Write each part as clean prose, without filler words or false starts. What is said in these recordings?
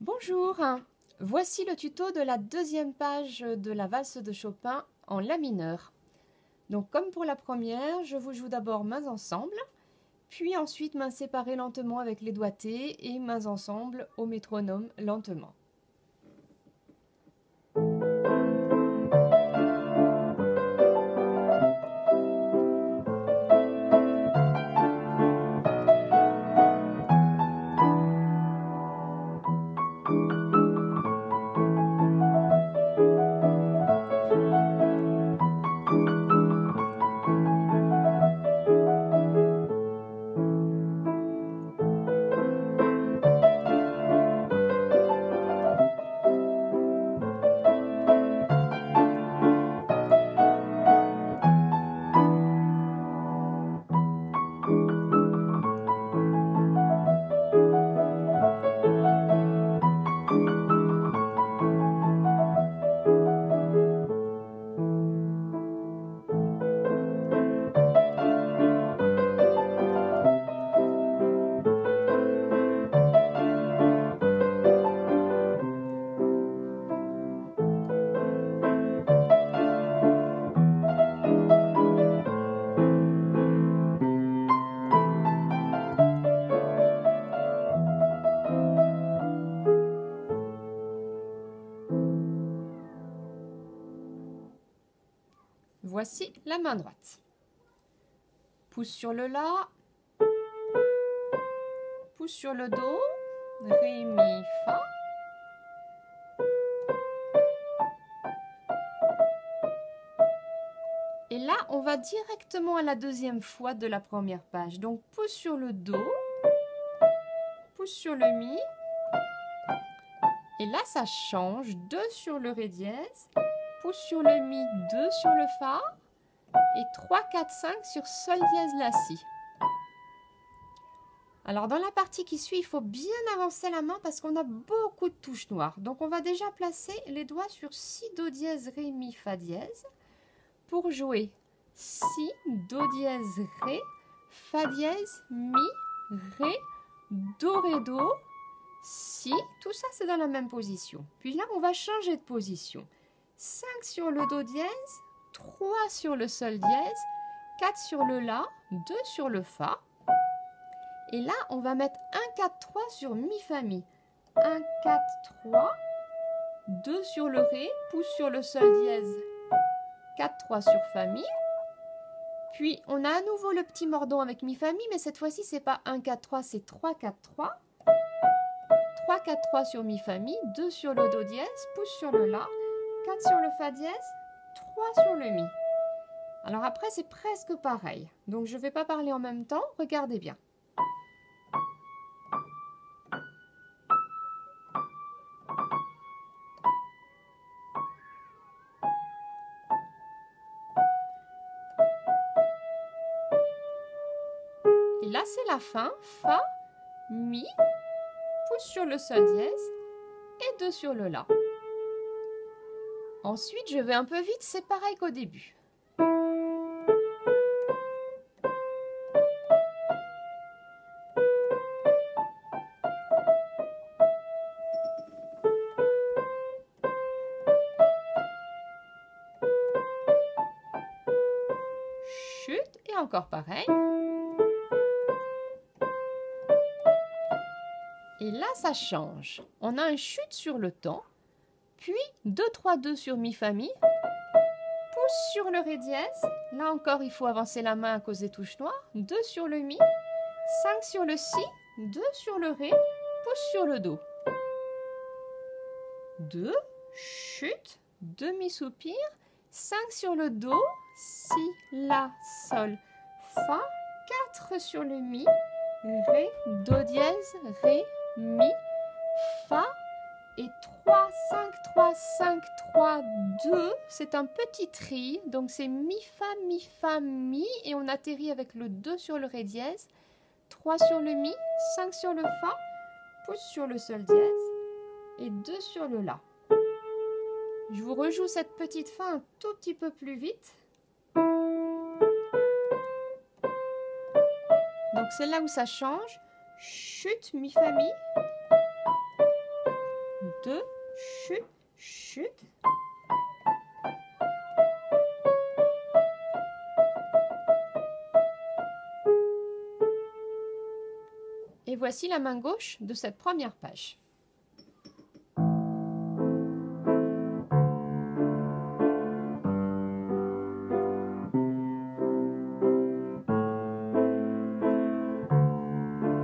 Bonjour, voici le tuto de la deuxième page de la valse de Chopin en la mineur. Donc comme pour la première, je vous joue d'abord mains ensemble, puis ensuite mains séparées lentement avec les doigtés et mains ensemble au métronome lentement. Voici la main droite. Pouce sur le La, pouce sur le Do, Ré, Mi, Fa. Et là, on va directement à la deuxième fois de la première page. Donc pouce sur le Do, pouce sur le Mi. Et là, ça change. 2 sur le Ré dièse, pouce sur le Mi, 2 sur le Fa. Et 3, 4, 5 sur Sol dièse La Si. Alors dans la partie qui suit, il faut bien avancer la main parce qu'on a beaucoup de touches noires. Donc on va déjà placer les doigts sur Si, Do dièse, Ré, Mi, Fa dièse pour jouer Si, Do dièse, Ré, Fa dièse, Mi, Ré, Do, Ré, Do, Si. Tout ça c'est dans la même position. Puis là on va changer de position. 5 sur le Do dièse, 3 sur le Sol dièse, 4 sur le La, 2 sur le Fa. Et là, on va mettre 1, 4, 3 sur Mi, Fa, Mi. 1, 4, 3, 2 sur le Ré, pouce sur le Sol dièse, 4, 3 sur Fa, Mi. Puis, on a à nouveau le petit mordant avec Mi, Fa, Mi, mais cette fois-ci, c'est pas 1, 4, 3, c'est 3, 4, 3. 3, 4, 3 sur Mi, Fa, Mi, 2 sur le Do dièse, pouce sur le La, 4 sur le Fa dièse, 3 sur le Mi. Alors après, c'est presque pareil. Donc, je ne vais pas parler en même temps, regardez bien. Et là, c'est la fin. Fa, Mi, pouce sur le Sol dièse et 2 sur le La. Ensuite, je vais un peu vite, c'est pareil qu'au début. Chute, et encore pareil. Et là, ça change. On a un chute sur le temps, puis 2, 3, 2 sur Mi, Fa, Mi, pouce sur le Ré dièse. Là encore, il faut avancer la main à cause des touches noires. 2 sur le Mi, 5 sur le Si, 2 sur le Ré, pouce sur le Do. 2, chute, demi-soupir, 5 sur le Do, Si, La, Sol, Fa, 4 sur le Mi, Ré, Do dièse, Ré, Mi, Fa, et 3, 5, 3, 5, 3, 2, c'est un petit tri, donc c'est Mi, Fa, Mi, Fa, Mi, et on atterrit avec le 2 sur le Ré dièse, 3 sur le Mi, 5 sur le Fa, pouce sur le Sol dièse, et 2 sur le La. Je vous rejoue cette petite fin un tout petit peu plus vite. Donc c'est là où ça change. Chute, Mi, Fa, Mi. 2, chute, chute. Et voici la main gauche de cette première page.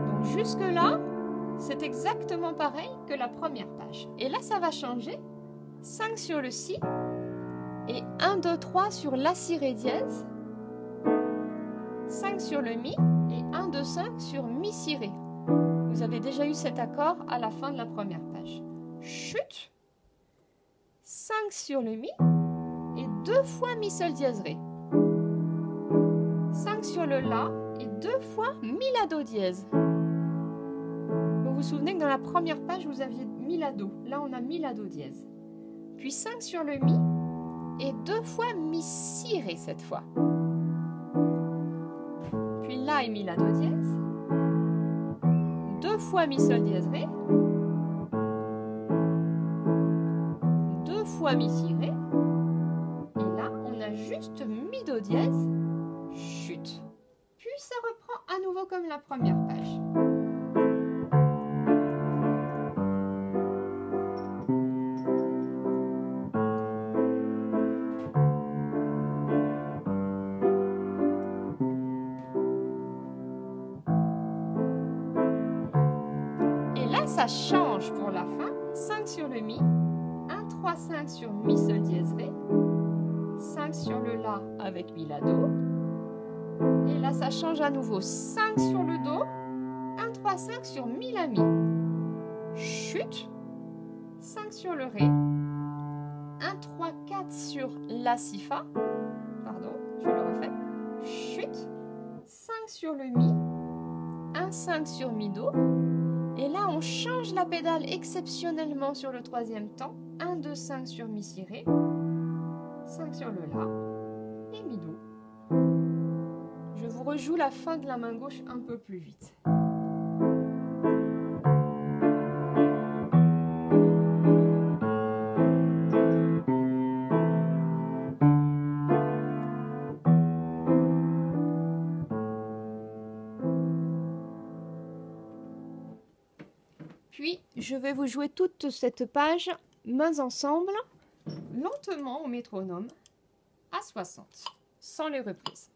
Donc jusque-là, c'est exactement pareil que la première page. Et là, ça va changer. 5 sur le Si et 1, 2, 3 sur La, Si, Ré dièse. 5 sur le Mi et 1, 2, 5 sur Mi, Si, Ré. Vous avez déjà eu cet accord à la fin de la première page. Chute, 5 sur le Mi et 2 fois Mi, Sol, dièse, Ré. 5 sur le La et 2 fois Mi, La, Do dièse. Vous vous souvenez que dans la première page, vous aviez Mi, La, Do. Là, on a Mi, La, Do dièse. Puis 5 sur le Mi et 2 fois Mi, Si, Ré cette fois. Puis La et Mi, La, Do dièse. 2 fois Mi, Sol, dièse, Ré. 2 fois Mi, Si, Ré. Et là, on a juste Mi, Do dièse, chute. Puis ça reprend à nouveau comme la première page. Ça change pour la fin. 5 sur le Mi, 1, 3, 5 sur Mi, Sol, dièse, Ré, 5 sur le La avec Mi, La, Do. Et là, ça change à nouveau. 5 sur le Do, 1, 3, 5 sur Mi, La, Mi. Chute, 5 sur le Ré, 1, 3, 4 sur La, Si, Fa. Pardon, je le refais. Chute, 5 sur le Mi, 1, 5 sur Mi, Do. Et là, on change la pédale exceptionnellement sur le troisième temps. 1, 2, 5 sur Mi, Si, Ré. 5 sur le La. Et Mi, Do. Je vous rejoue la fin de la main gauche un peu plus vite. Puis, je vais vous jouer toute cette page, mains ensemble, lentement au métronome, à 60, sans les reprises.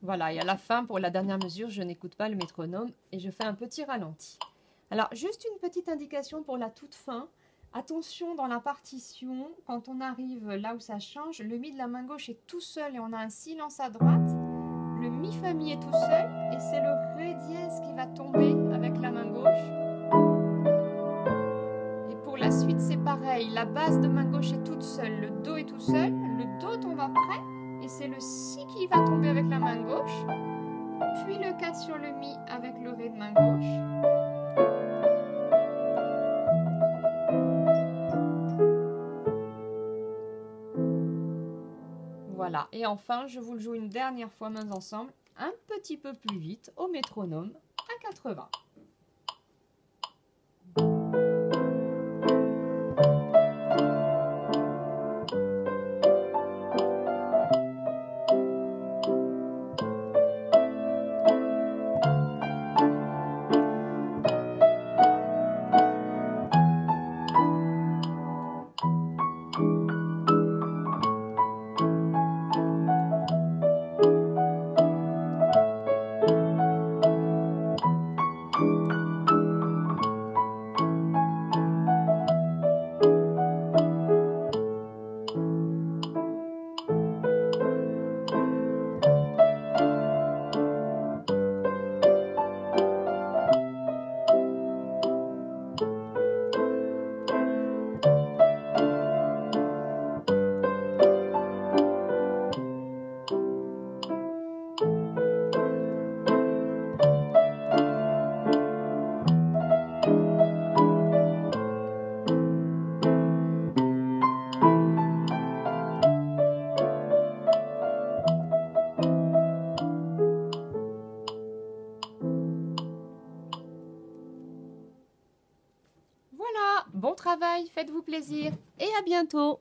Voilà, et à la fin, pour la dernière mesure, je n'écoute pas le métronome et je fais un petit ralenti. Alors, juste une petite indication pour la toute fin. Attention dans la partition, quand on arrive là où ça change, le Mi de la main gauche est tout seul et on a un silence à droite. Le Mi Fa Mi est tout seul et c'est le Ré dièse qui va tomber avec la main gauche. Et pour la suite, c'est pareil. La basse de main gauche est toute seule, le Do est tout seul, le Do tombe après Et c'est le si qui va tomber avec la main gauche. Puis le 4 sur le mi avec le ré de main gauche. Voilà, et enfin, je vous le joue une dernière fois mains ensemble, un petit peu plus vite au métronome à 80. Voilà, bon travail, faites-vous plaisir et à bientôt!